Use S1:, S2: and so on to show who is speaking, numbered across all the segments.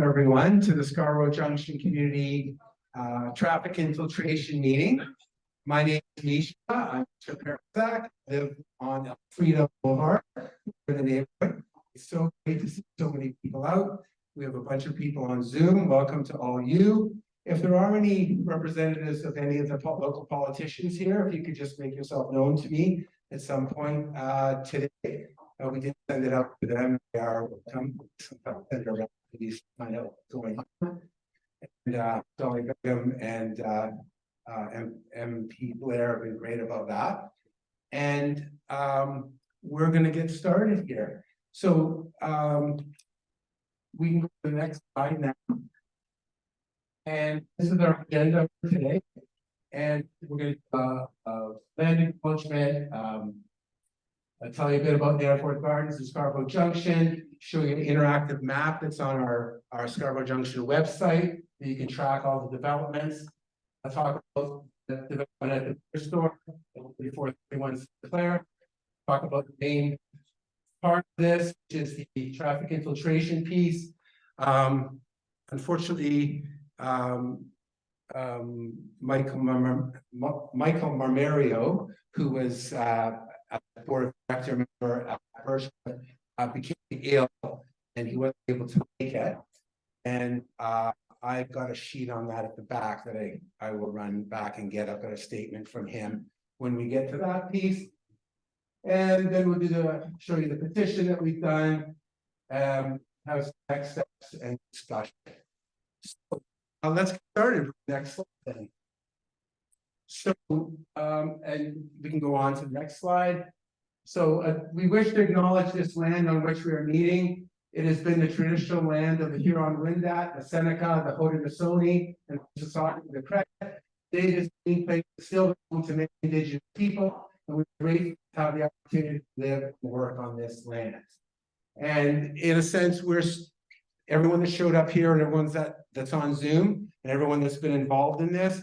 S1: everyone to the Scarborough Junction Community Traffic Infiltration Meeting. My name is Misha. I'm Clair Ave. I live on Elfreda Boulevard in the neighborhood. It's so great to see so many people out. We have a bunch of people on Zoom. Welcome to all you. If there are any representatives of any of the local politicians here, if you could just make yourself known to me at some point today. We did send it out to them. They are welcome. Send it around to find out what's going on. And Dolly Beckham and MP Blair have been great about that. And we're going to get started here. So we can go to the next slide now. And this is our agenda for today. And we're going to land acknowledgement. I'll tell you a bit about Danforth Gardens and Scarborough Junction, show you an interactive map that's on our Scarborough Junction website, that you can track all the developments. I'll talk about the development at the store, before 31 Clair. Talk about the main part of this, which is the traffic infiltration piece. Unfortunately, Michael Marmario, who was a board of director member at first, became ill and he wasn't able to make it. And I've got a sheet on that at the back that I will run back and get. I've got a statement from him when we get to that piece. And then we'll show you the petition that we've done, have some next steps and discussion. So let's get started with the next slide then. So, and we can go on to the next slide. So we wish to acknowledge this land on which we are meeting. It has been the traditional land of the Huron-Wendat, the Seneca, the Haudenosaunee, and the Saugatuck, the Credit. Today, this meeting place is still home to many Indigenous people, and we're grateful to have the opportunity to live and work on this land. And in a sense, everyone that showed up here and everyone that's on Zoom and everyone that's been involved in this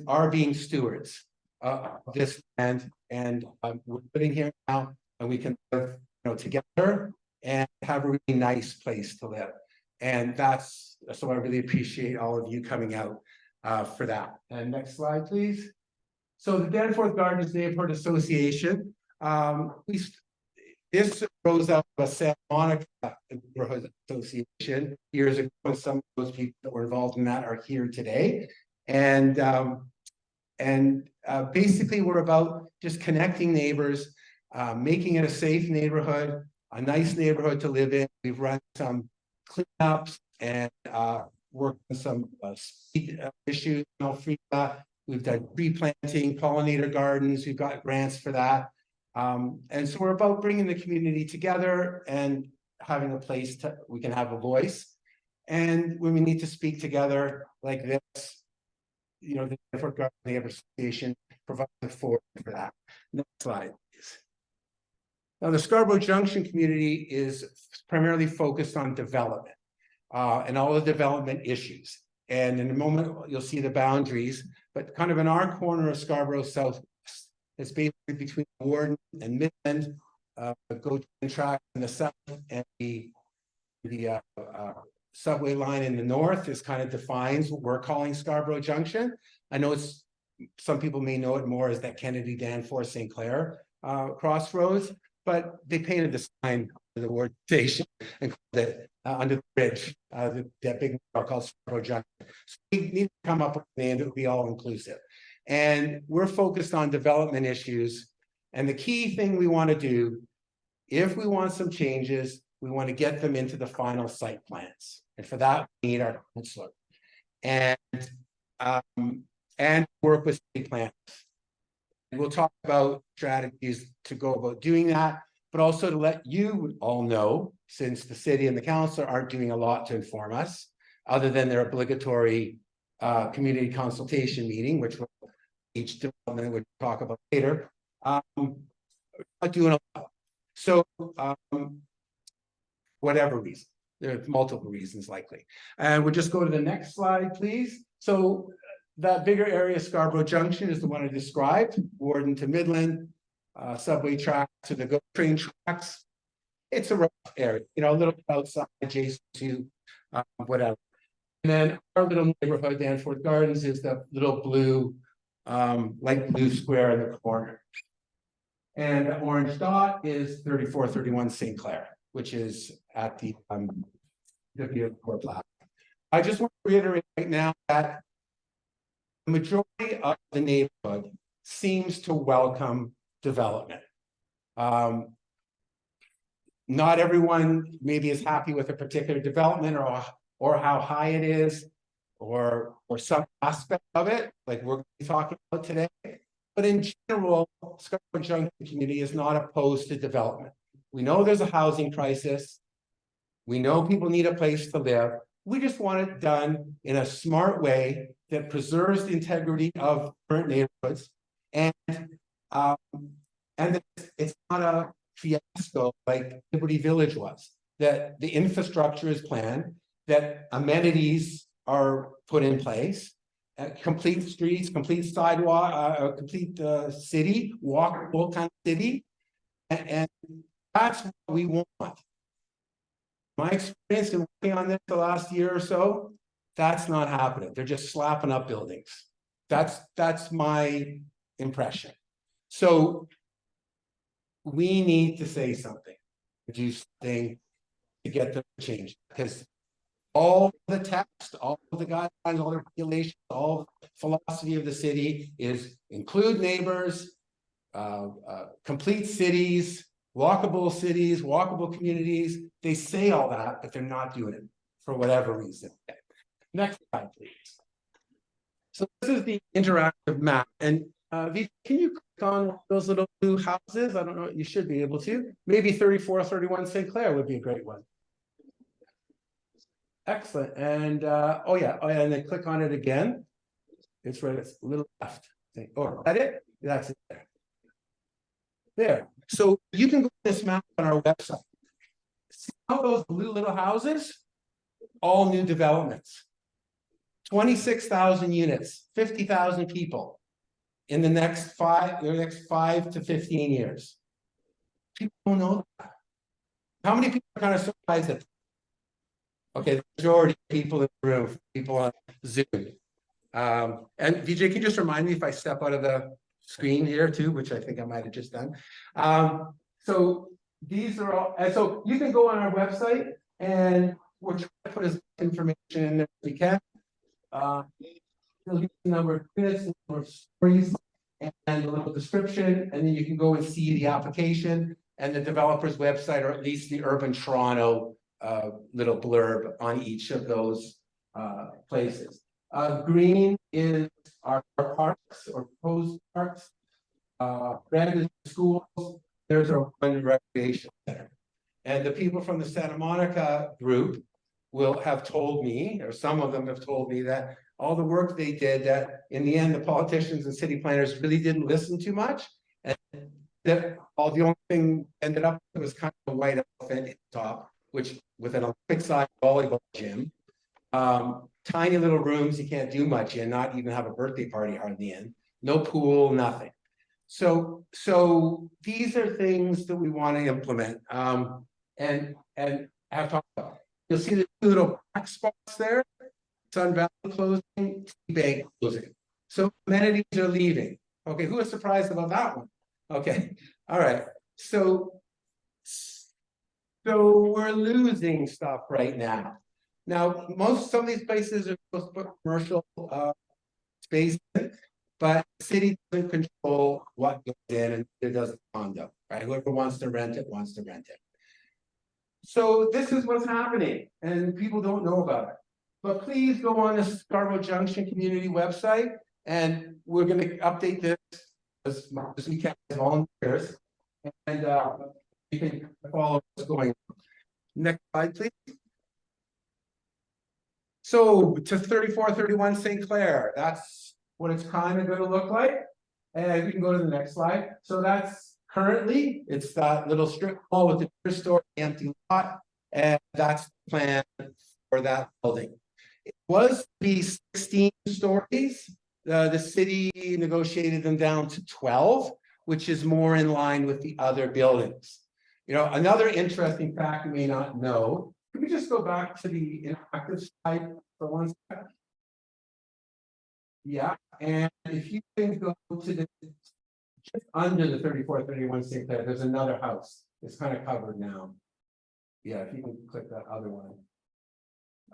S1: are being stewards of this land, and we're living here now, and we can live, together and have a really nice place to live. And so I really appreciate all of you coming out for that. And next slide, please. So the Danforth Gardens Neighbourhood Association, this rose up of a Santa Monica Neighborhood Association years ago. Some of those people that were involved in that are here today. And basically we're about just connecting neighbors, making it a safe neighborhood, a nice neighborhood to live in. We've run some cleanups and worked on some speed issues in Elfreda. We've done tree planting, pollinator gardens. We've got grants for that. And so we're about bringing the community together and having a place we can have a voice. And when we need to speak together like this, the Danforth Gardens Neighborhood Association provides a forum for that. Next slide, please. Now, the Scarborough Junction community is primarily focused on development and all the development issues. And in a moment, you'll see the boundaries, but kind of in our corner of Scarborough Southwest, it's basically between Warden and Midland, GO track in the south, and the subway line in the north is kind of defines what we're calling Scarborough Junction. I know some people may know it more as that Kennedy, Danforth, St. Clair crossroads, but they painted the sign for the word station and called it under the bridge, that big mark called Scarborough Junction. So we need to come up with a name that would be all inclusive. And we're focused on development issues. And the key thing we want to do, if we want some changes, we want to get them into the final site plans. And for that, we need our counselor. And work with state planners. And we'll talk about strategies to go about doing that, but also to let you all know, since the city and the council aren't doing a lot to inform us, other than their obligatory community consultation meeting, which each development would talk about later, not doing a lot. So whatever reason, there are multiple reasons likely. And we'll just go to the next slide, please. So that bigger area, Scarborough Junction, is the one I described, Warden to Midland, subway track to the GO train tracks. It's a rough area, a little bit outside, adjacent to whatever. And then our little neighborhood, Danforth Gardens, is the little blue, light blue square in the corner. And the orange dot is 3431 St. Clair, which is at the Court Plaza. I just want to reiterate right now that the majority of the neighborhood seems to welcome development. Not everyone maybe is happy with a particular development or how high it is, or some aspect of it, like we're talking about today. But in general, Scarborough Junction community is not opposed to development. We know there's a housing crisis. We know people need a place to live. We just want it done in a smart way that preserves the integrity of current neighborhoods, and it's not a fiasco like Liberty Village was. That the infrastructure is planned, that amenities are put in place, complete streets, complete sidewalk, complete city, walkable kind of city, and that's what we want. My experience in working on this the last year or so, that's not happening. They're just slapping up buildings. That's my impression. So we need to say something, do something to get them to change, because all the text, all the guidelines, all the regulations, all the philosophy of the city is include neighbors, complete cities, walkable communities. They say all that, but they're not doing it for whatever reason. Next slide, please. So this is the interactive map. And can you click on those little blue houses? I don't know, you should be able to. Maybe 3431 St. Clair would be a great one. Excellent. And oh yeah, and then click on it again. It's right, it's a little left. Oh, is that it? That's it there. There. So you can go to this map on our website. See all those blue little houses? All new developments. 26,000 units, 50,000 people in the next 5 to 15 years. People don't know that. How many people are kind of surprised at that? Okay, the majority of people in the room, people on Zoom. And VJ, can you just remind me if I step out of the screen here too, which I think I might have just done. So these are all, and so you can go on our website, and we're trying to put as much information in there as we can. The number of units, the number of stories, and a little description, and then you can go and see the application and the developer's website, or at least the Urban Toronto little blurb on each of those places. Green is our parks or proposed parks. Red is schools. There's our one recreation center. And the people from the Santa Monica group will have told me, or some of them have told me, that all the work they did, that in the end, the politicians and city planners really didn't listen too much. And that all the only thing ended up was kind of a white elephant at the top, which with an Olympic-sized volleyball gym. Tiny little rooms you can't do much in, not even have a birthday party hardly in. No pool, nothing. So these are things that we want to implement. And have talked about. You'll see the two little black spots there. Sun Valley closing, Bank closing. So amenities are leaving. Okay, who is surprised about that one? Okay, all right. So we're losing stuff right now. Now, some of these places are supposed to put commercial space in, but the city doesn't control what goes in, and it does the condo, right? Whoever wants to rent it wants to rent it. So this is what's happening, and people don't know about it. But please go on the Scarborough Junction community website, and we're going to update this as much as we can as volunteers, and you can follow what's going on. Next slide, please. So to 3431 St. Clair, that's what it's kind of going to look like. And we can go to the next slide. So that's currently, it's that little strip mall with the beer store, empty lot, and that's the plan for that building. It was to be 16 stories. The city negotiated them down to 12, which is more in line with the other buildings. You know, another interesting fact you may not know Can we just go back to the interactive slide for one second? Yeah, and if you can go to the just under the 3431 St. Clair, there's another house. It's kind of covered now. Yeah, if you can click that other one.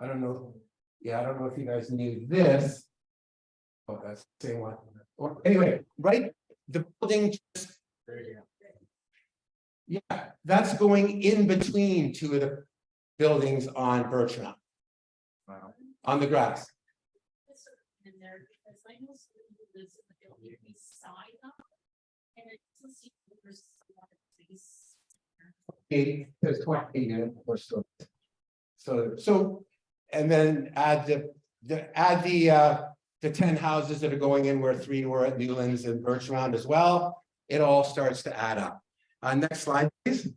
S1: I don't know. Yeah, I don't know if you guys knew this. Oh, that's the same one. Or anyway, right? The building just, yeah, that's going in between two of the buildings on Birchmount. Wow. On the grass.
S2: In there because I know somebody who lives in the building beside them, and it doesn't seem like there's a lot of space.
S1: There's 20 units or so. So, and then add the 10 houses that are going in where 3 were at Newlands and Birchmount as well. It all starts to add up. Next slide, please.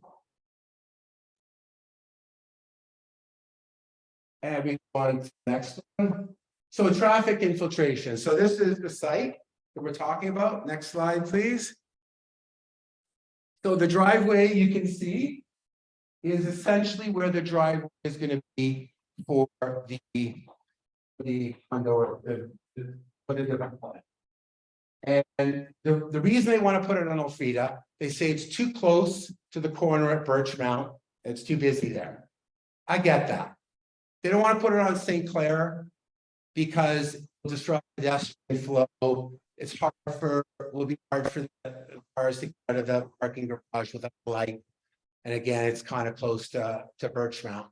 S1: And we go on to the next one. So traffic infiltration. So this is the site that we're talking about. Next slide, please. So the driveway you can see is essentially where the driveway is going to be for the condo or the development. And the reason they want to put it on Elfreda, they say it's too close to the corner at Birchmount. It's too busy there. I get that. They don't want to put it on St. Clair because it'll disrupt pedestrian flow. It's will be hard for the cars to get out of the parking garage without light. And again, it's kind of close to Birchmount.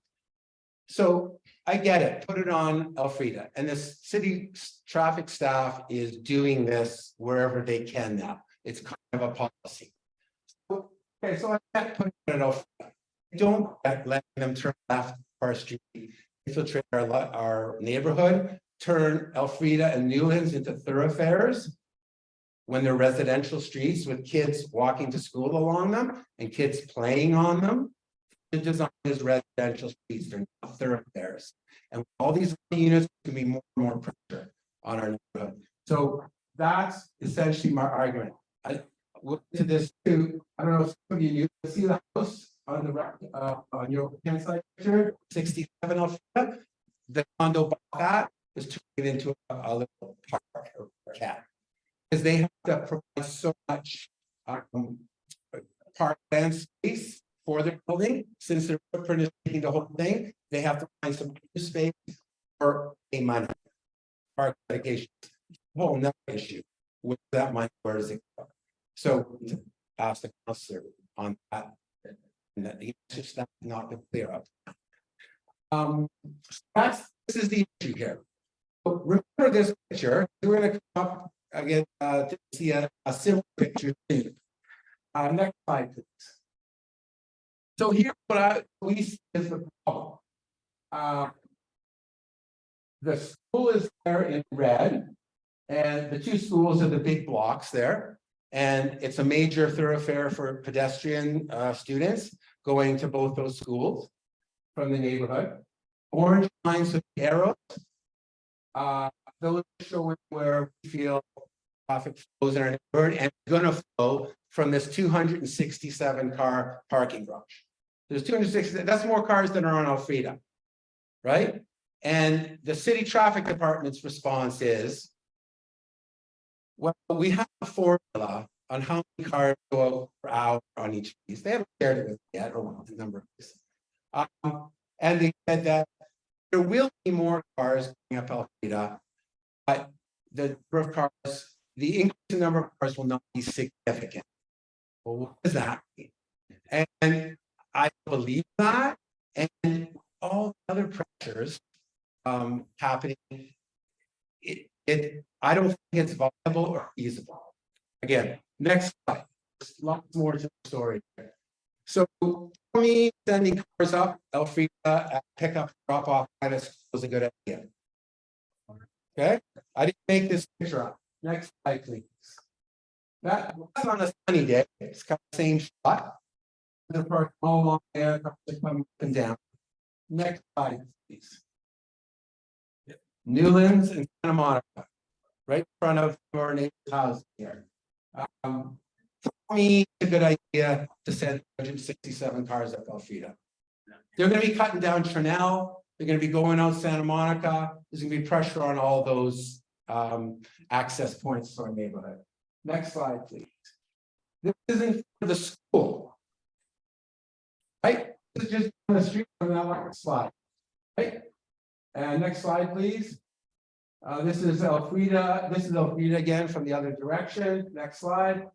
S1: So I get it, put it on Elfreda. And the city traffic staff is doing this wherever they can now. It's kind of a policy. Okay, so I can't put it on Elfreda. Don't let them turn left our street, infiltrate our neighborhood, turn Elfreda and Newlands into thoroughfares when they're residential streets with kids walking to school along them and kids playing on them. The design is residential streets, they're not thoroughfares. And with all these units, can be more and more pressure on our neighborhood. So that's essentially my argument. I look to this too. I don't know if some of you see the house on the right, on your hand side picture, 67 Elfreda. The condo bought that is turning it into a little park or cat. Because they have to provide so much parkland space for their building, since their footprint is taking the whole thing, they have to find some space for a money. Park dedication, whole another issue with that money. Where does it go? So ask the councilor on that, and that it's just not clear up. So this is the issue here. So remember this picture. We're going to come up again to see a similar picture. Next slide, please. So here's what we see as the problem. The school is there in red, and the two schools are the big blocks there. And it's a major thoroughfare for pedestrian students going to both those schools from the neighborhood. Orange lines with the arrows. Those show where we feel traffic flows in our neighborhood and going to flow from this 267 car parking garage. There's 260, that's more cars than are on Elfreda, right? And the city traffic department's response is, well, we have a formula on how many cars go out per hour on each of these. They haven't shared it with me yet, or what the number is. And they said that there will be more cars going up Elfreda, but the number of cars, the increase in number of cars will not be significant. Well, what does that mean? And I believe that, and all the other pressures happening, I don't think it's viable or feasible. Again, next slide. There's lots more to the story here. So for me, sending cars up Elfreda, pick up, drop off was a good idea. Okay, I didn't make this picture up. Next slide, please. That's on a sunny day. It's got the same shot. The park all along there, come up and down. Next slide, please. Newlands and Santa Monica, right in front of our neighbor's house here. For me, it's a good idea to send 167 cars up Elfreda. They're gonna be cutting down Trinell, they're gonna be going out Santa Monica, there's gonna be pressure on all those access points to our neighborhood. Next slide, please. This isn't for the school. Right? This is just on the street from that last slide. Right? And next slide, please. This is Elfreda. This is Elfreda again from the other direction. Next slide.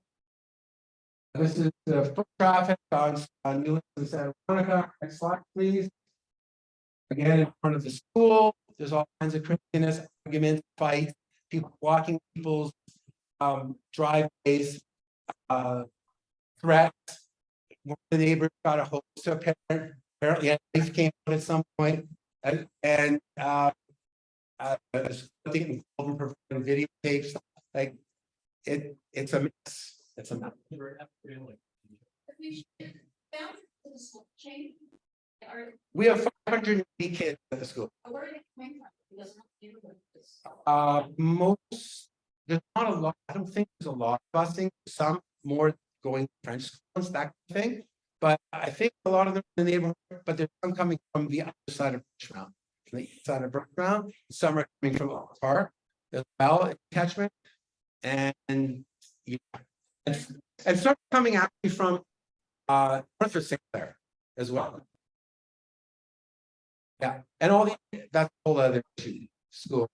S1: This is the foot traffic on Newlands and Santa Monica. Next slide, please. Again, in front of the school, there's all kinds of craziness, arguments, fights, people blocking people's driveways, threats. One of the neighbors got a hose to a parent. Apparently, a knife came out at some point, and getting involved in videotapes. Like it's a mess. It's a mess. We have 580 kids at the school. Most, there's not a lot. I don't think there's a lot of busing. Some more going to French schools, that kind of thing. But I think a lot of them in the neighborhood. But there's some coming from the other side of Birchmount, from the east side of Birchmount. Some are coming from the park as well, catchment, and yeah, and some coming actually from north of St. Clair as well. Yeah, and all the that's a whole other issue. School.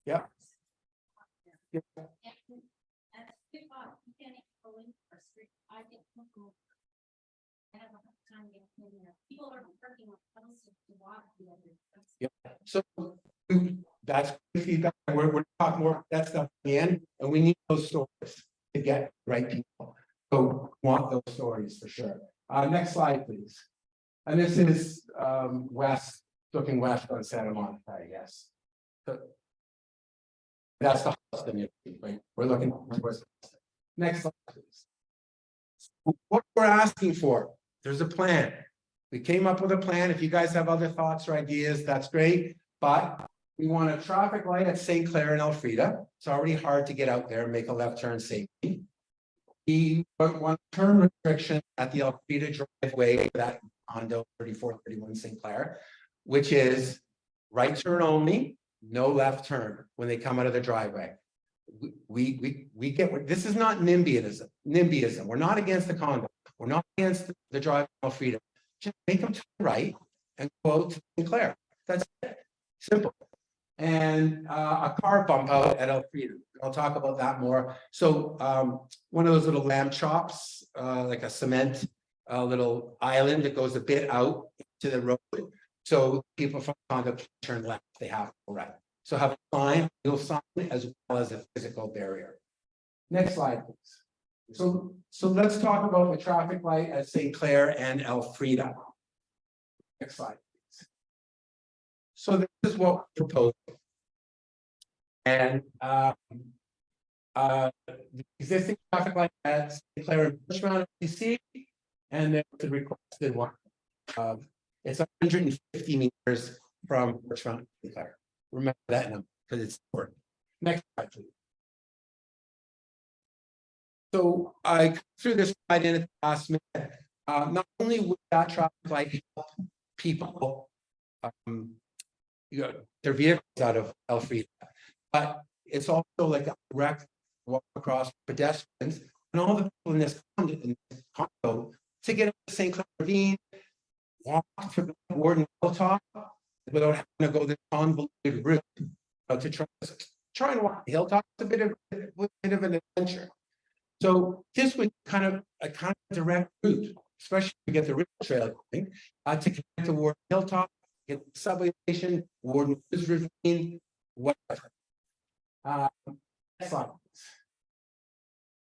S1: Yeah. Yeah. Yeah. So that's good feedback. We're talking more about that stuff at the end, and we need those stories to get the right people. So want those stories for sure. Next slide, please. And this is west, looking west on Santa Monica, I guess. So that's the house right? We're looking towards. Next slide, please. What we're asking for, there's a plan. We came up with a plan. If you guys have other thoughts or ideas, that's great. But we want a traffic light at St. Clair and Elfreda. It's already hard to get out there and make a left turn safely. We want turn restriction at the Elfreda driveway for that condo 3431 St. Clair, which is right turn only, no left turn when they come out of the driveway. We get, this is not NIMBYism. We're not against the condo. We're not against the drive Elfreda. Just make them turn right and go to St. Clair. That's it. Simple. And a car bump out at Elfreda. I'll talk about that more. So one of those little lamb chops, like a cement little island that goes a bit out to the road. So people from condo can turn left, they have to go right. So have a sign, little sign, as well as a physical barrier. Next slide, please. So let's talk about the traffic light at St. Clair and Elfreda. Next slide, please. So this is what we're proposing. And the existing traffic light at St. Clair and Birchmount, DC, and then the requested one. It's 150 meters from Birchmount to St. Clair. Remember that number because it's important. Next slide, please. So I threw this slide in at the last minute. Not only would that traffic light help people their vehicles out of Elfreda, but it's also like a direct walk across pedestrians and all the people in this condo to get up to St. Clair Ravine, walk to Warden Hilltop without having to go this convoluted route to try and walk the hilltop. It's a bit of an adventure. So this would kind of a direct route, especially to get the rail trail going, to connect to Warden Hilltop, get the subway station, Warden Ravine, whatever. Next slide.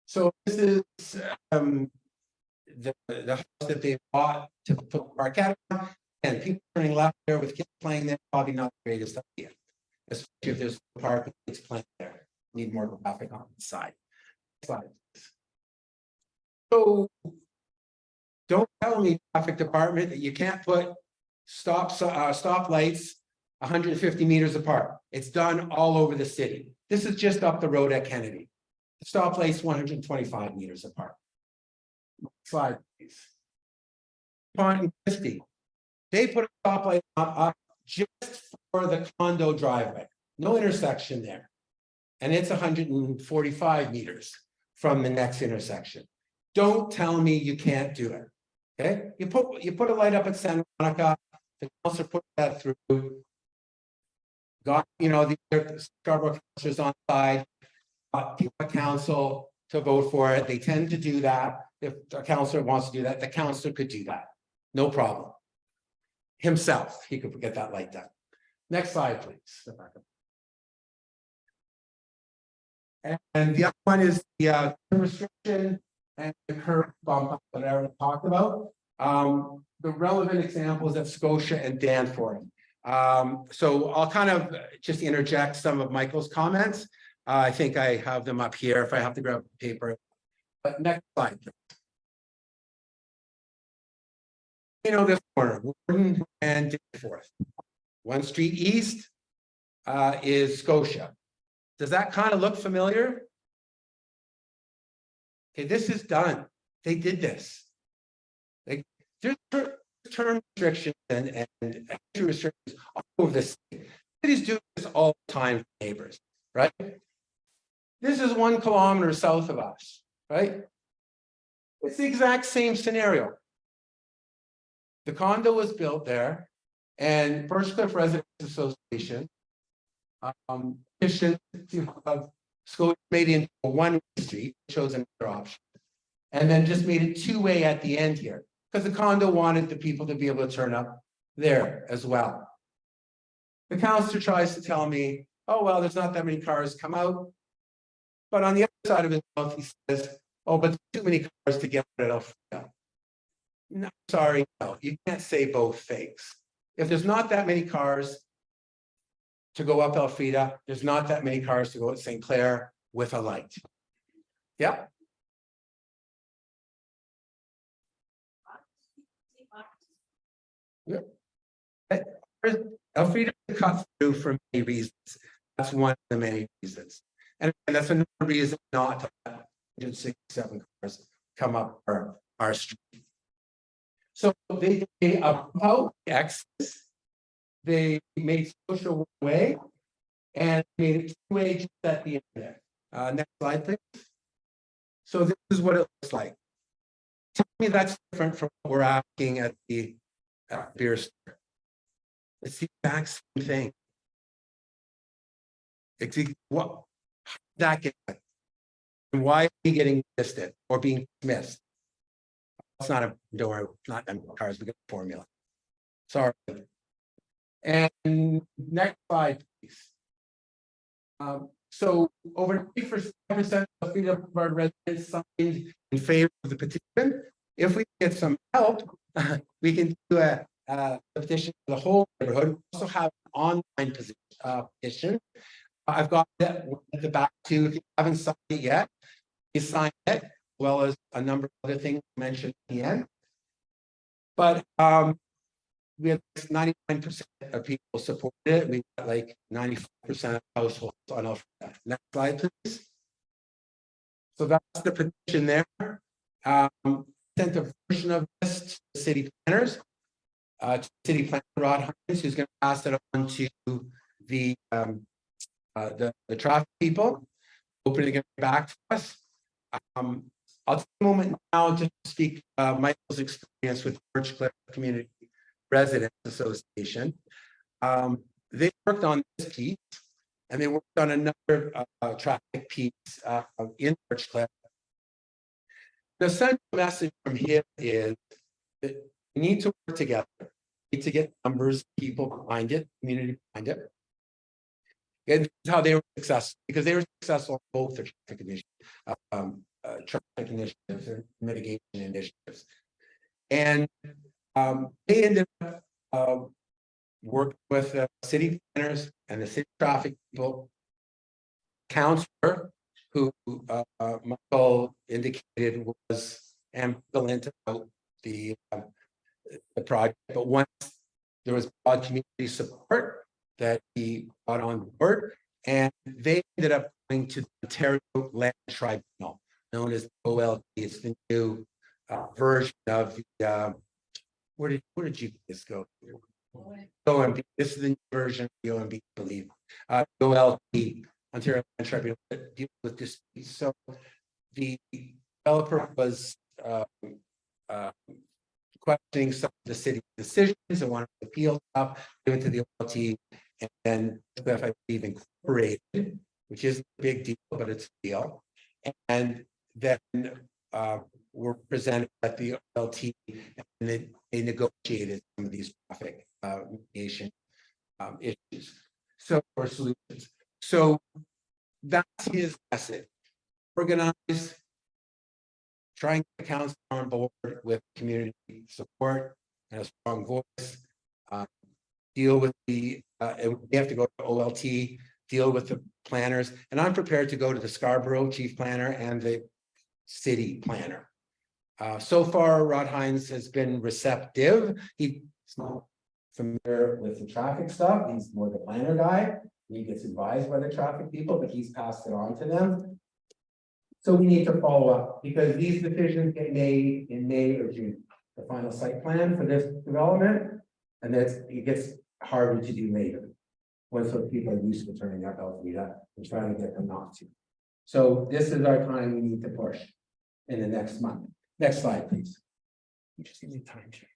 S1: So this is the house that they bought to put the park at, and people turning left there with kids playing there, probably not the greatest idea, especially if there's a park with kids playing there. Need more traffic on the side. Next slide. So don't tell me, traffic department, that you can't put stop lights 150 meters apart. It's done all over the city. This is just up the road at Kennedy. The stop lights 125 meters apart. Next slide, please. Pond Christie, they put a stoplight up just for the condo driveway, no intersection there. And it's 145 meters from the next intersection. Don't tell me you can't do it. Okay, you put a light up at Santa Monica, the council put that through. Got, you know, the Scarborough councilors on side, a council to vote for it. They tend to do that. If the councilor wants to do that, the councilor could do that. No problem. Himself, he could get that light done. Next slide, please. And the other one is the restriction and the curb bump that I already talked about. The relevant examples of Scotia and Danforth. So I'll kind of just interject some of Michael's comments. I think I have them up here if I have to grab paper. But next slide. You know this corner, Warden and Danforth. One street east is Scotia. Does that kind of look familiar? Okay, this is done. They did this. Like, there's term restrictions and entry restrictions all over the city. Cities do this all the time for neighbors, right? This is 1 kilometer south of us, right? It's the exact same scenario. The condo was built there, and Birchcliff Residents Association petition of Scotia made it into a one-way street, chose another option, and then just made it two-way at the end here, because the condo wanted the people to be able to turn up there as well. The councillor tries to tell me, oh, well, there's not that many cars come out. But on the other side of his mouth, he says, oh, but too many cars to get out of Elfreda. No, sorry, no, you can't say both things. If there's not that many cars to go up Elfreda, there's not that many cars to go at St. Clair with a light. Yep. Yep. Elfreda cut through for many reasons. That's one of the many reasons. And that's another reason not to let 167 cars come up our street. So they about access, they made social one way and made it two-way just at the end there. Next slide, please. So this is what it looks like. Tell me that's different from what we're asking at the beer store. It's the exact same thing. What that get, and why are we getting distant or being dismissed? It's not a door, not cars, we got a formula. Sorry. And next slide, please. So over 90% of Freedom Board residents signed in favor of the petition. If we get some help, we can do a petition for the whole neighborhood. We also have an online petition. I've got that at the back too. If you haven't signed it yet, you sign it, as well as a number of other things mentioned at the end. But we have 99% of people supported it. We got like 94% of households on Elfreda. Next slide, please. So that's the petition there. Sent a version of this to the city planners, to city planner Rod Hines, who's going to pass it on to the traffic people, opening it back to us. I'll take a moment now just to speak Michael's experience with Birchcliff Community Residents Association. They worked on this piece, and they worked on another traffic piece in Birchcliff. The central message from here is that we need to work together. We need to get numbers, people behind it, community behind it. And this is how they were successful, because they were successful in both the traffic initiatives or mitigation initiatives. And they ended up working with the city planners and the city traffic people, counselor, who Michael indicated was ambivalent about the project, but once there was broad community support that he brought on board, and they ended up going to the Ontario Land Tribunal, known as OLT. It's the new version of the where did you just go? OMB, this is the new version of the OMB, I believe. OLT, Ontario Land Tribunal, deal with disputes. So the developer was questioning some of the city decisions and wanted to appeal up, given to the OLT, and then I believe incorporated, which is a big deal, but it's a deal. And then were presented at the OLT, and they negotiated some of these traffic mediation issues. So, or solutions. So that's his message. Organize, try and get the council on board with community support and a strong voice. Deal with we have to go to OLT, deal with the planners, and I'm prepared to go to the Scarborough chief planner and the city planner. So far, Rod Hines has been receptive. He's not familiar with the traffic stuff. He's more the planner guy. He gets advised by the traffic people, but he's passed it on to them. So we need to follow up because these decisions get made in May or June, the final site plan for this development. And it gets harder to do later. Once those people are used to turning up Elfreda and trying to get them not to. So this is our time we need to push in the next month. Next slide, please. You just give me time check.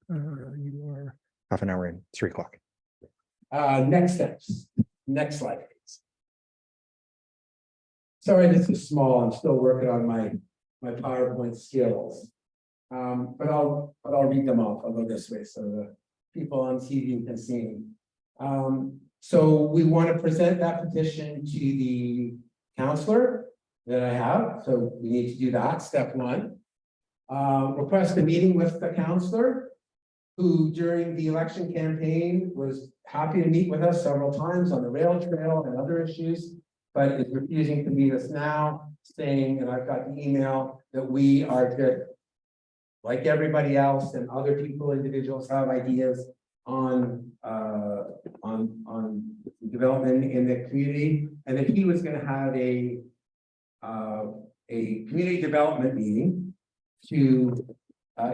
S3: You are half an hour in, 3 o'clock.
S1: Next steps. Next slide, please. Sorry, this is small. I'm still working on my PowerPoint skills. But I'll read them off. I'll go this way so the people on TV can see me. So we want to present that petition to the counselor that I have. So we need to do that, step one. Request a meeting with the counselor, who during the election campaign was happy to meet with us several times on the rail trail and other issues, but is refusing to meet us now, saying, and I've got the email, that we are just like everybody else, and other people, individuals have ideas on development in the community, and that he was going to have a community development meeting to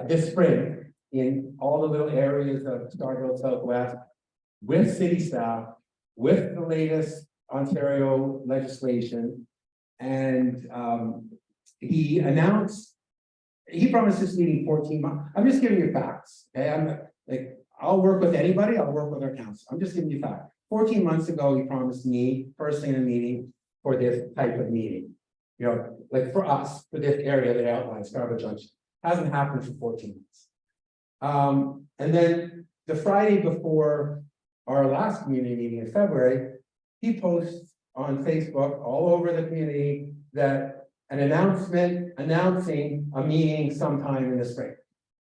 S1: this spring in all the little areas of Scarborough Southwest with city staff, with the latest Ontario legislation, and he promised this meeting 14 months. I'm just giving you facts. Okay, I'll work with anybody. I'll work with our council. I'm just giving you facts. 14 months ago, he promised me personally in a meeting for this type of meeting. You know, like for us, for this area that I outlined, Scarborough Junction, hasn't happened for 14 months. And then the Friday before our last community meeting in February, he posts on Facebook all over the community that an announcement announcing a meeting sometime in the spring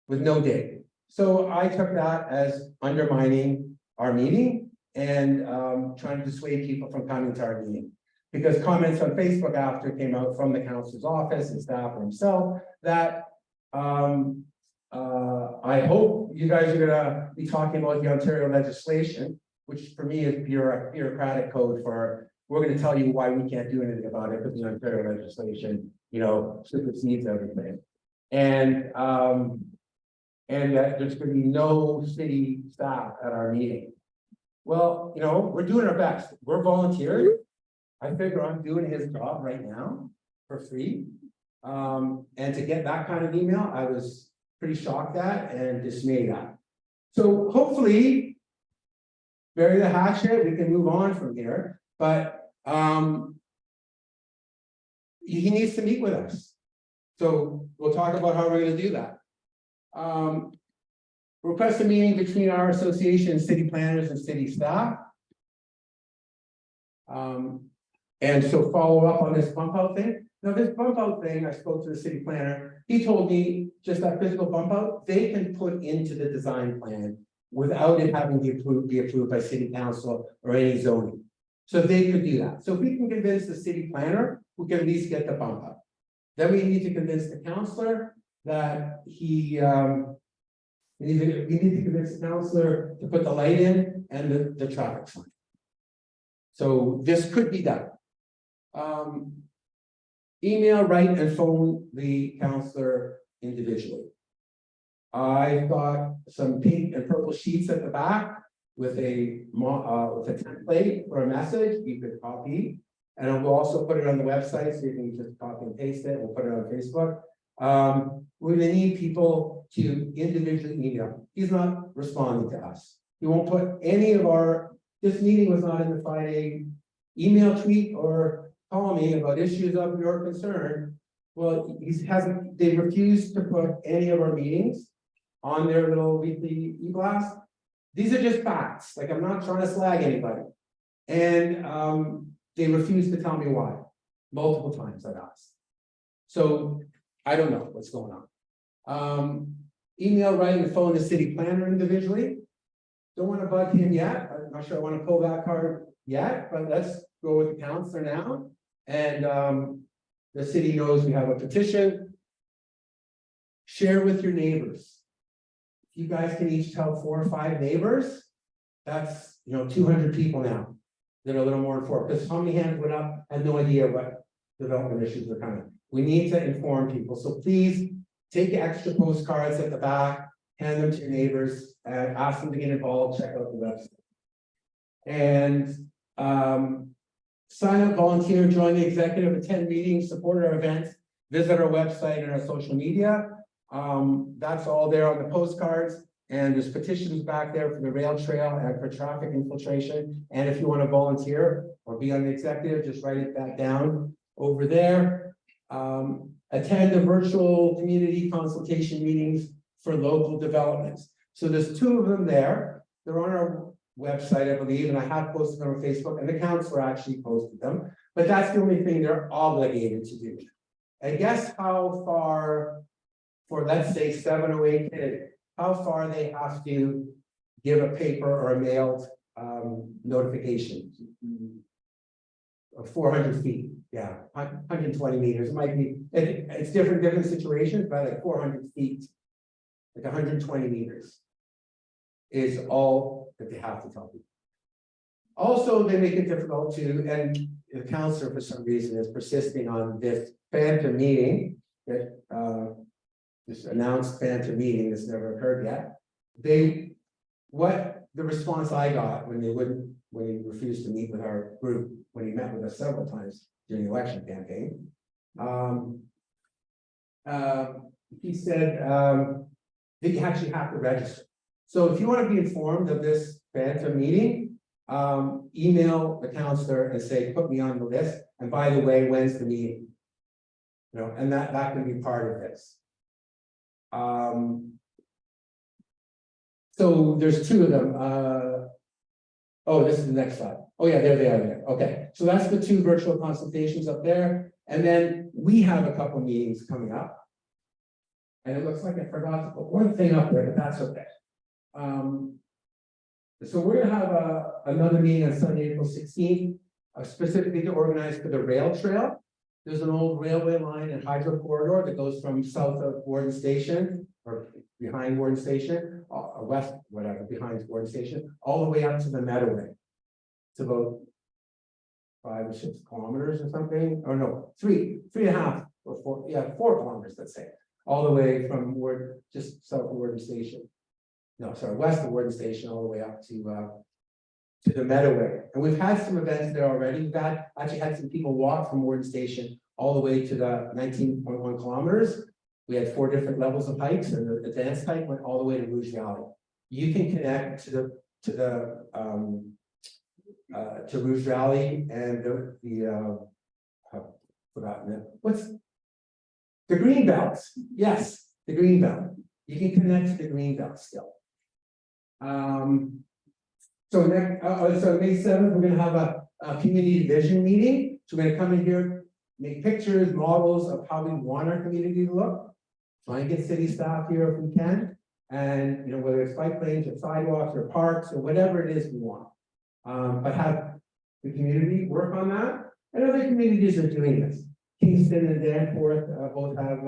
S1: with no date. So I took that as undermining our meeting and trying to dissuade people from coming to our meeting. Because comments on Facebook after came out from the council's office and staff or himself that I hope you guys are gonna be talking about the Ontario legislation, which for me is bureaucratic code for, we're gonna tell you why we can't do anything about it because the Ontario legislation, you know, supersedes everything. And that there's gonna be no city staff at our meeting. Well, you know, we're doing our best. We're volunteers. I figure I'm doing his job right now for free. And to get that kind of email, I was pretty shocked at and dismayed at. So hopefully, bury the hatchet, we can move on from here. But he needs to meet with us. So we'll talk about how we're going to do that. Request a meeting between our association, city planners, and city staff. And so follow up on this bump out thing. Now, this bump out thing, I spoke to the city planner. He told me just that physical bump out, they can put into the design plan without it having to be approved by city council or any zoning. So they could do that. So if we can convince the city planner, we can at least get the bump out. Then we need to convince the councillor that we need to convince the councillor to put the light in and the traffic sign. So this could be done. Email, write, and phone the councillor individually. I've got some pink and purple sheets at the back with a template for a message you could copy. And we'll also put it on the website, so you can just copy and paste it. We'll put it on Facebook. We're gonna need people to individually email. He's not responding to us. He won't put any of this meeting was not in the Friday email, tweet, or call me about issues of your concern. Well, they refused to put any of our meetings on their little weekly e-blast. These are just facts, like I'm not trying to slag anybody. And they refused to tell me why. Multiple times I've asked. So I don't know what's going on. Email, writing, and phone the city planner individually. Don't want to bug him yet. I'm not sure I want to pull that card yet, but let's go with the counselor now. And the city knows we have a petition. Share with your neighbors. If you guys can each tell 4 or 5 neighbors, that's 200 people now that are a little more informed. Because how many hands went up? I had no idea what development issues are coming. We need to inform people. So please take extra postcards at the back, hand them to your neighbors, and ask them to get involved. Check out the website. And sign up, volunteer, join the executive, attend meetings, support our events, visit our website and our social media. That's all there on the postcards. And there's petitions back there for the rail trail and for traffic infiltration. And if you want to volunteer or be on the executive, just write it back down over there. Attend the virtual community consultation meetings for local developments. So there's 2 of them there. They're on our website, I believe, and I have posted them on Facebook, and the councilor actually posted them. But that's the only thing they're obligated to do. And guess how far, for let's say 7 or 8 kids, how far they have to give a paper or a mailed notification? 400 feet, yeah, 120 meters. It might be, it's different situations, but like 400 feet, like 120 meters is all that they have to tell people. Also, they make it difficult to, and the councilor for some reason is persisting on this phantom meeting that this announced phantom meeting that's never occurred yet. What the response I got when he refused to meet with our group, when he met with us several times during the election campaign, he said that you actually have to register. So if you want to be informed of this phantom meeting, email the councilor and say, put me on the list. And by the way, when's the meeting? And that can be part of this. So there's 2 of them. Oh, this is the next slide. Oh yeah, there they are there. Okay, so that's the 2 virtual consultations up there. And then we have a couple meetings coming up. And it looks like I forgot to put one thing up there, but that's okay. So we're gonna have another meeting on Sunday, April 16th, specifically to organize for the rail trail. There's an old railway line and hydro corridor that goes from south of Warden Station, or behind Warden Station, or west, whatever, behind Warden Station, all the way up to the Meadowway. It's about 5 or 6 kilometers or something, or no, 3.5 or 4, yeah, 4 kilometers, let's say, all the way from just south of Warden Station. No, sorry, west of Warden Station, all the way up to the Meadowway. And we've had some events there already. We've actually had some people walk from Warden Station all the way to the 19.1 kilometers. We had 4 different levels of hikes, and the advanced hike went all the way to Rouge Valley. You can connect to Rouge Valley and I've forgotten it. What's the green belts? Yes, the green belt. You can connect to the green belt still. So May 7th, we're going to have a community vision meeting. So we're going to come in here, make pictures, models of how we want our community to look. Try and get city staff here if we can, and whether it's bike lanes or sidewalks or parks or whatever it is we want. But have the community work on that, and other communities are doing this. Kingston and Danforth both have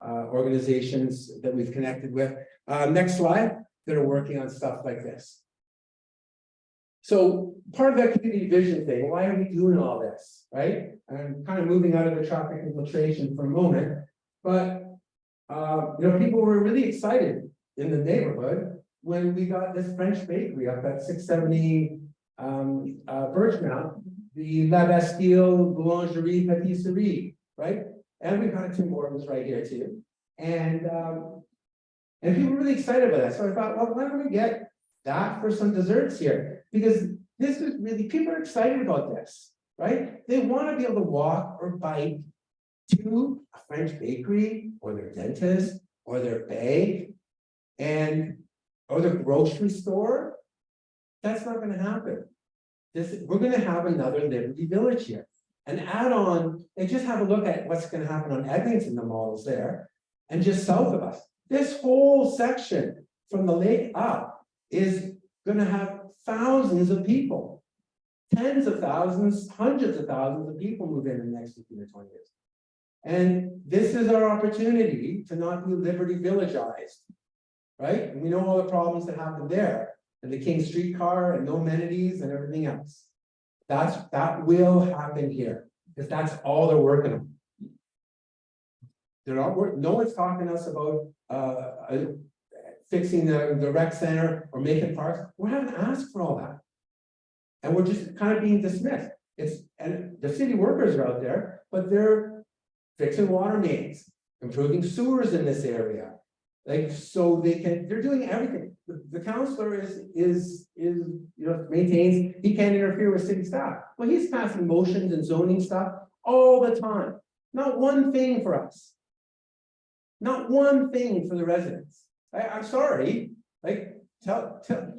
S1: organizations that we've connected with. Next slide, that are working on stuff like this. So part of that community vision thing, why are we doing all this, right? I'm kind of moving out of the traffic infiltration for a moment, but people were really excited in the neighborhood when we got this French bakery up at 670 Birchmount, the La Bastille Boulangerie Patisserie, right? And we got Tim Hortons right here too. And people were really excited about that. So I thought, well, why don't we get that for some desserts here? Because this is really, people are excited about this, right? They want to be able to walk or bike to a French bakery or their dentist or their bank or the grocery store. That's not going to happen. We're going to have another Liberty Village here. And add on, and just have a look at what's going to happen on Eglinton, the models there, and just south of us. This whole section from the lake up is going to have thousands of people, tens of thousands, hundreds of thousands of people move in the next 15 or 20 years. And this is our opportunity to not be Liberty Villageized, right? And we know all the problems that happen there, and the King streetcar and no amenities and everything else. That will happen here, because that's all they're working on. They're not working. No one's talking to us about fixing the rec center or making parks. We haven't asked for all that, and we're just kind of being dismissed. And the city workers are out there, but they're fixing water mains, improving sewers in this area, like so they're doing everything. The councillor is maintains he can't interfere with city staff. Well, he's passing motions and zoning stuff all the time. Not one thing for us. Not one thing for the residents. I'm sorry. Like tell.
S4: Can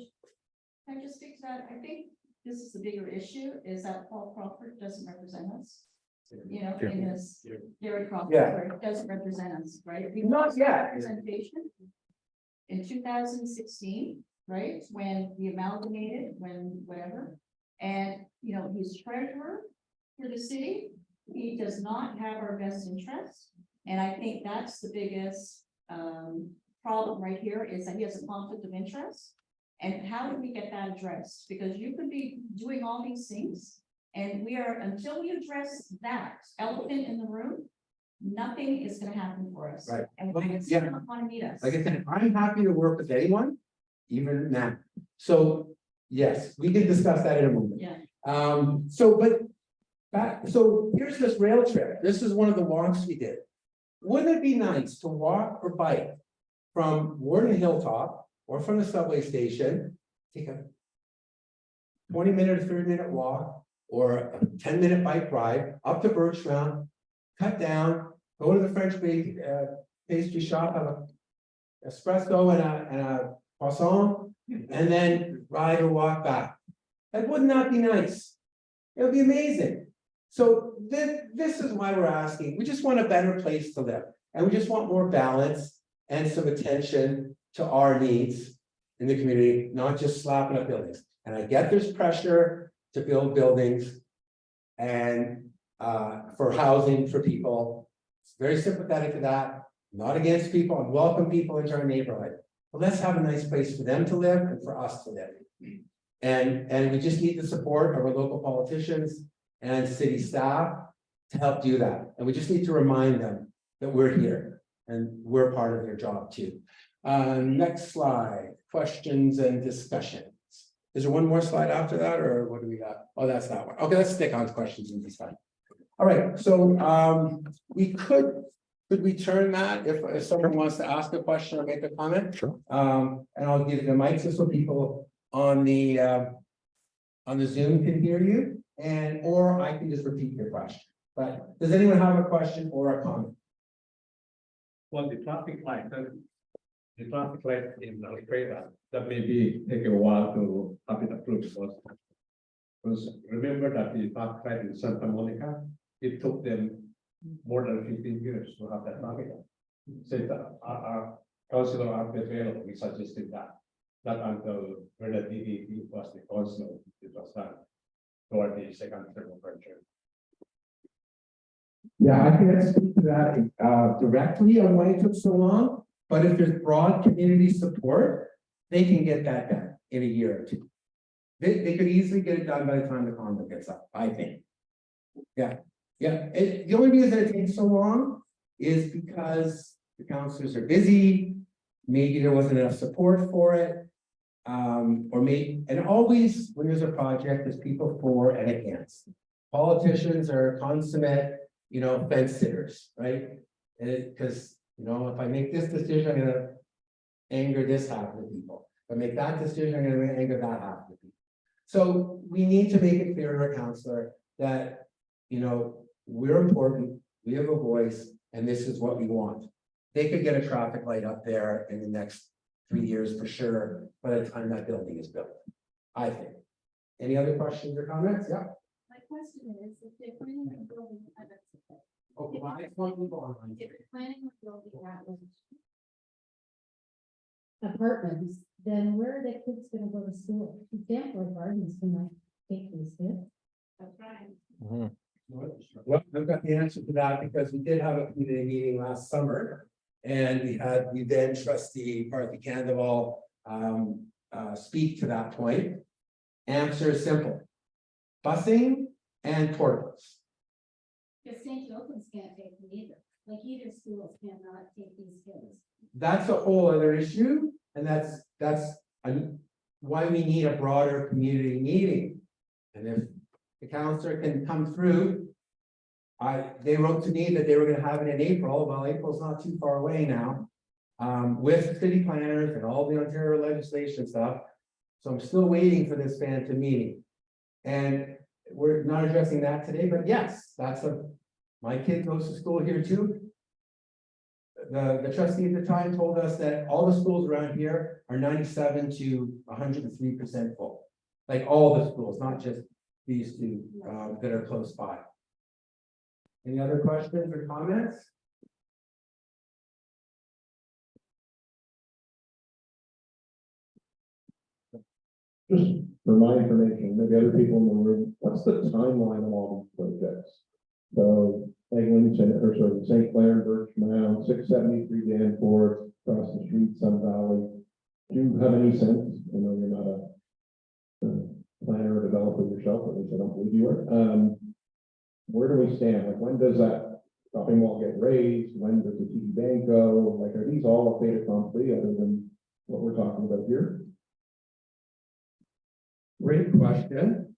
S4: I just speak to that? I think this is the bigger issue, is that Paul Crawford doesn't represent us. You know, in his Gary Crawford, sorry, doesn't represent us, right? We
S1: Not yet.
S4: Representation in 2016, right? When we amalgamated, when whatever, and you know, he's treasurer for the city. He does not have our best interest, and I think that's the biggest problem right here, is that he has a conflict of interest. And how do we get that addressed? Because you could be doing all these things, and until we address that elephant in the room, nothing is going to happen for us.
S1: Right.
S4: And
S1: Well,
S4: it's
S1: yeah.
S4: not want to meet us.
S1: Like I said, I'm happy to work with anyone, even now. So yes, we can discuss that in a moment.
S4: Yeah.
S1: So here's this rail trip. This is one of the walks we did. Wouldn't it be nice to walk or bike from Warden Hilltop or from the subway station, take a 20-minute or 30-minute walk or a 10-minute bike ride up to Birchmount, cut down, go to the French pastry shop, have an espresso and a croissant, and then ride or walk back. That would not be nice. It would be amazing. So this is why we're asking. We just want a better place to live, and we just want more balance and some attention to our needs in the community, not just slapping up buildings. And I get there's pressure to build buildings and for housing for people. It's very sympathetic to that. I'm not against people. I welcome people into our neighborhood. But let's have a nice place for them to live and for us to live. And we just need the support of our local politicians and city staff to help do that. And we just need to remind them that we're here and we're part of their job too. Next slide, questions and discussions. Is there one more slide after that, or what do we got? Oh, that's that one. Okay, let's stick on to questions and discussion. All right, so we could we turn that if someone wants to ask a question or make a comment?
S3: Sure.
S1: And I'll give the mic just so people on the Zoom can hear you, or I can just repeat your question. But does anyone have a question or a comment?
S5: Well, the traffic light in Elfreda, that may be take a while to have it approved. Because remember that the traffic light in Santa Monica, it took them more than 15 years to have that traffic light. So our councilor Arpevelo, we suggested that, not until Brenda DDP was the councilor, it was done toward the second term of her term.
S1: Yeah, I can't speak to that directly on why it took so long, but if there's broad community support, they can get that done in a year or two. They could easily get it done by the time the condo gets up, I think. Yeah, the only reason it takes so long is because the councilors are busy, maybe there wasn't enough support for it. And always when there's a project, there's people for and against. Politicians are consummate, fence sitters, right? Because, if I make this decision, I'm gonna anger this half of the people. If I make that decision, I'm gonna anger that half of the people. So we need to make it clear to our counselor that, we're important, we have a voice, and this is what we want. They could get a traffic light up there in the next 3 years for sure, by the time that building is built, I think. Any other questions or comments? Yeah.
S2: My question is, if they're planning on building,
S1: Oh, why don't you go on?
S2: if they're planning on building that one,
S6: apartments, then where are the kids gonna go to school? Danforth Gardens gonna take these kids.
S2: that's right.
S1: Well, I've got the answer to that because we did have a community meeting last summer. And we then trustee Parthy Candival speak to that point. Answer is simple. Busing and portables.
S6: Because St. Joseph's can't take them either, like either schools cannot take these kids.
S1: That's a whole other issue, and that's why we need a broader community meeting. And if the counselor can come through, they wrote to me that they were gonna have it in April. Well, April's not too far away now. With city planners and all the Ontario legislation stuff. So I'm still waiting for this phantom meeting. And we're not addressing that today, but yes, my kid goes to school here too. The trustee at the time told us that all the schools around here are 97 to 103% full. Like all the schools, not just these two that are close by. Any other questions or comments?
S5: Just for my information, maybe other people in the room, what's the timeline of all these projects? So, St. Clair, Birchmount, 673 Danforth, across the street, Sun Valley. Do you have any sense? I know you're not a planner or developer yourself, at least I don't believe you are. Where do we stand? Like, when does that shopping mall get raised? When does the TD Bank go? Like, are these all a fait accompli other than what we're talking about here?
S1: Great question.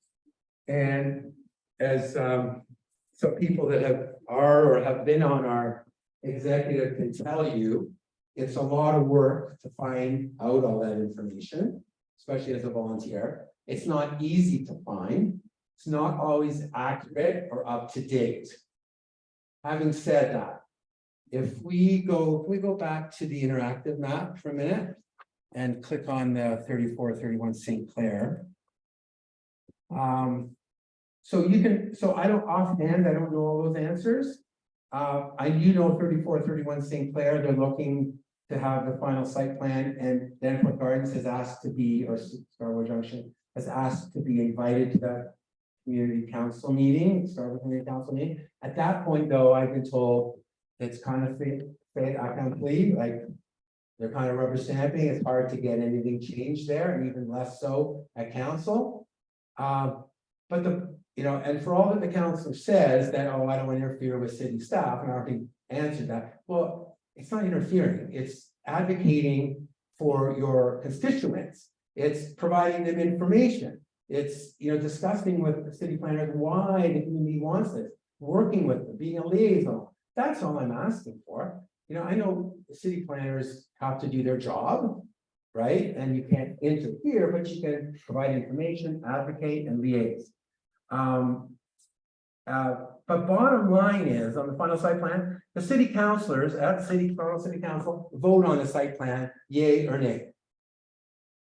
S1: And as some people that are or have been on our executive can tell you, it's a lot of work to find out all that information, especially as a volunteer. It's not easy to find. It's not always accurate or up to date. Having said that, if we go back to the interactive map for a minute and click on the 3431 St. Clair. So I don't offhand, I don't know all those answers. I do know 3431 St. Clair, they're looking to have the final site plan, and Danforth Gardens has asked to be, or Scarborough Junction has asked to be invited to that community council meeting, Scarborough Community Council meeting. At that point, though, I've been told it's kind of I can't believe, like they're kind of rubber stamping. It's hard to get anything changed there, and even less so at council. But and for all that the council says that, oh, I don't want to interfere with city staff, and I already answered that. Well, it's not interfering, it's advocating for your constituents. It's providing them information. It's, discussing with the city planners why the community wants this, working with them, being a liaison. That's all I'm asking for. I know the city planners have to do their job, right? And you can't interfere, but you can provide information, advocate, and liaise. But bottom line is, on the final site plan, the city councilors at Toronto City Council vote on the site plan, yay or nay.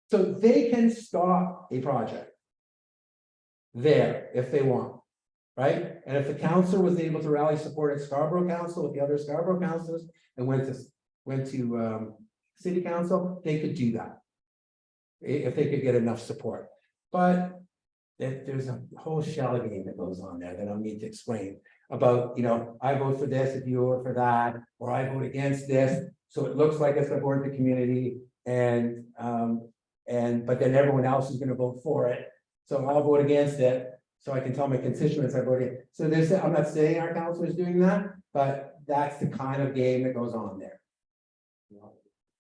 S1: So they can stop a project there if they want, right? And if the council was able to rally support at Scarborough Council with the other Scarborough councils and went to city council, they could do that if they could get enough support. But there's a whole shell game that goes on there that I don't need to explain about, I vote for this if you vote for that, or I vote against this. So it looks like I support the community but then everyone else is going to vote for it. So I'll vote against it. So I can tell my constituents I voted. So I'm not saying our council is doing that, but that's the kind of game that goes on there.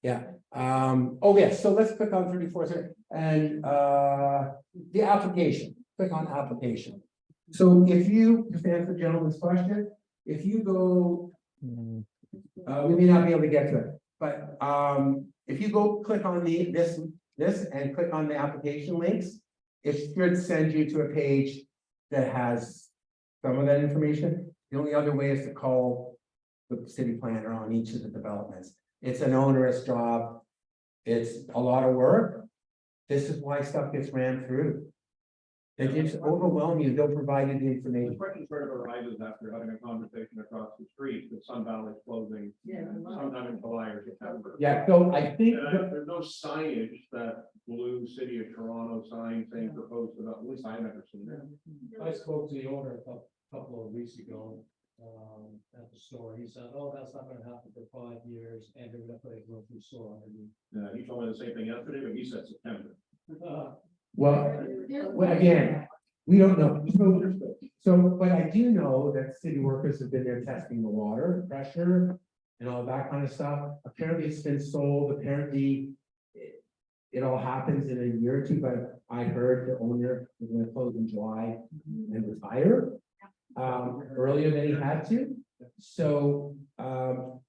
S1: Yeah, oh yes, so let's click on 34 here, and the application, click on application. So if you, just to answer the gentleman's question, if you go, we may not be able to get to it, but if you go click on this and click on the application links, it should send you to a page that has some of that information. The only other way is to call the city planner on each of the developments. It's an onerous job. It's a lot of work. This is why stuff gets ran through. They just overwhelm you, they'll provide you the
S5: The
S1: information.
S5: question sort of arises after having a conversation across the street that Sun Valley's closing sometime in July or September.
S1: Yeah, so I think,
S5: And there's no signage, that blue City of Toronto sign saying proposed development, at least I've never seen that.
S7: I spoke to the owner a couple of weeks ago, at the store. He said, oh, that's not gonna happen for 5 years, and they're gonna put a grocery store underneath.
S5: He told me the same thing yesterday, but he said September.
S1: well, again, we don't know. So, but I do know that city workers have been there testing the water pressure and all that kind of stuff. Apparently it's been sold, apparently it all happens in a year or two, but I heard the owner was gonna close in July and retire earlier than he had to. So,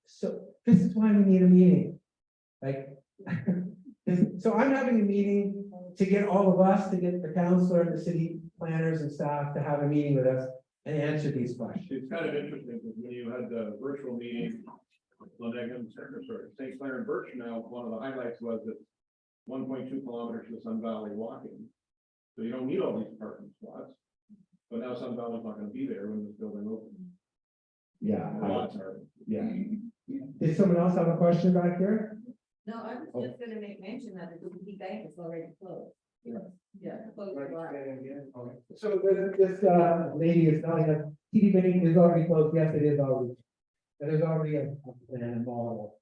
S1: so this is why we need a meeting. Like, so I'm having a meeting to get all of us, to get the councilor and the city planners and staff to have a meeting with us and answer these questions.
S5: It's kind of interesting, because when you had the virtual meeting, St. Clair and Birch, now, one of the highlights was that 1.2 kilometers to Sun Valley walking. So you don't need all these parking spots. But now Sun Valley's not gonna be there when this building opens.
S1: Yeah,
S5: The lots are.
S1: yeah. Did someone else have a question back here?
S4: No, I was just gonna make mention that the TD Bank is already closed. Yeah, closed.
S1: So this lady is telling us TD Bank is already closed. Yes, it is already. There's already a plan and model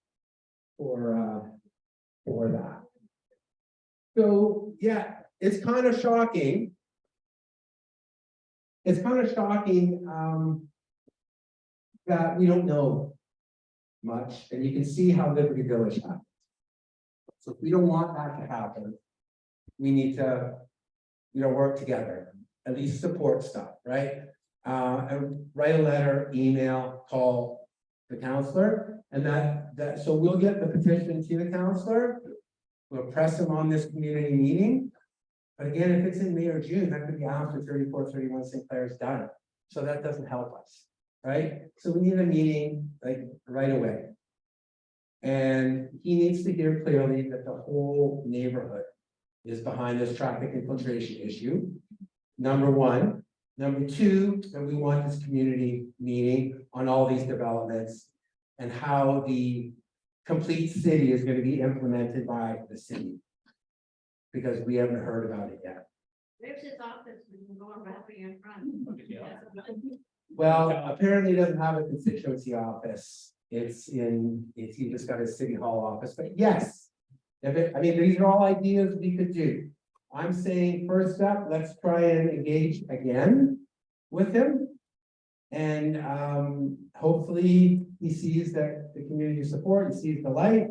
S1: for that. So, yeah, it's kind of shocking. It's kind of shocking that we don't know much, and you can see how Liberty Village happened. So if we don't want that to happen, we need to, work together, at least support stuff, right? And write a letter, email, call the counselor, and so we'll get the petition to the counselor. We'll press him on this community meeting. But again, if it's in May or June, that could be after 3431 St. Clair is done. So that doesn't help us, right? So we need a meeting like right away. And he needs to hear clearly that the whole neighborhood is behind this traffic infiltration issue. Number one. Number two, that we want this community meeting on all these developments and how the complete city is going to be implemented by the city. Because we haven't heard about it yet.
S2: There's his office, we can go around in front.
S1: Well, apparently it doesn't have a constituency office. He just got a city hall office, but yes. These are all ideas we could do. I'm saying first step, let's try and engage again with him. And hopefully he sees that the community support, he sees the light.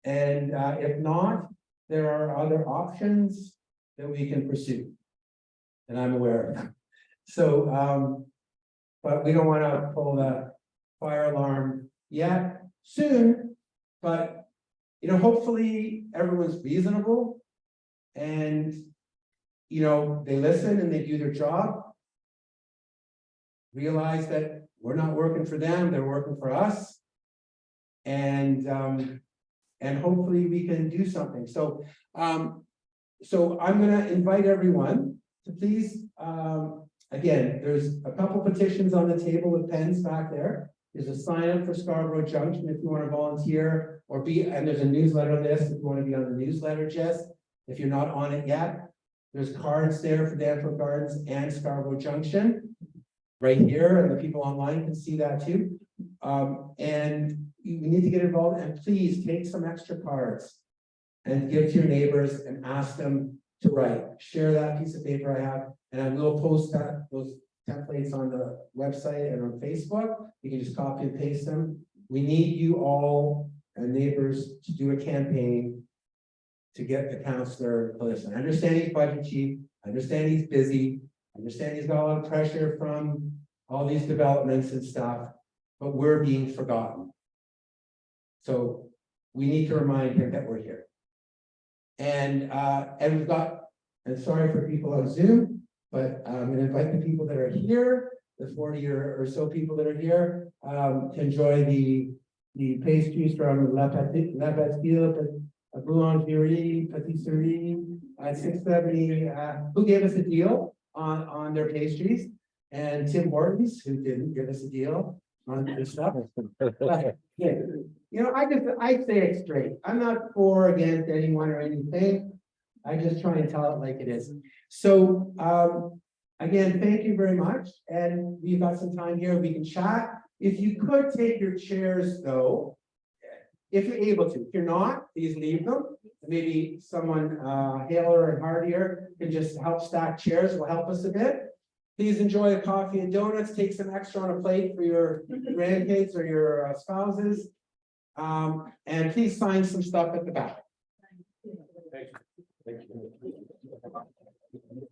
S1: And if not, there are other options that we can pursue. And I'm aware of them. So, but we don't want to pull the fire alarm yet, soon, but, hopefully everyone's reasonable and, they listen and they do their job. Realize that we're not working for them, they're working for us. And hopefully we can do something. So, so I'm gonna invite everyone to please, again, there's a couple petitions on the table with pens back there. There's a sign up for Scarborough Junction if you want to volunteer and there's a newsletter list if you want to be on the newsletter, Jess. If you're not on it yet, there's cards there for Danforth Gardens and Scarborough Junction. Right here, and the people online can see that too. And you need to get involved, and please take some extra cards and give to your neighbors and ask them to write. Share that piece of paper I have, and I will post those templates on the website and on Facebook. You can just copy and paste them. We need you all and neighbors to do a campaign to get the counselor to listen. I understand he's budget chief, I understand he's busy, I understand he's got a lot of pressure from all these developments and stuff, but we're being forgotten. So we need to remind him that we're here. And we've got, and sorry for people on Zoom, but I'm gonna invite the people that are here, the 40 or so people that are here, to enjoy the pastries from La Bastille, Boulangerie, Patisserie, 670, who gave us a deal on their pastries, and Tim Hortons, who didn't give us a deal on their stuff. But, yeah, you know, I say it straight. I'm not for or against anyone or anything. I just try and tell it like it is. So, again, thank you very much. And we've got some time here. We can chat. If you could take your chairs though, if you're able to. If you're not, please leave them. Maybe someone, Haler and Hardier can just help stack chairs, will help us a bit. Please enjoy a coffee and donuts. Take some extra on a plate for your grandkids or your spouses. And please sign some stuff at the back.
S5: Thank you.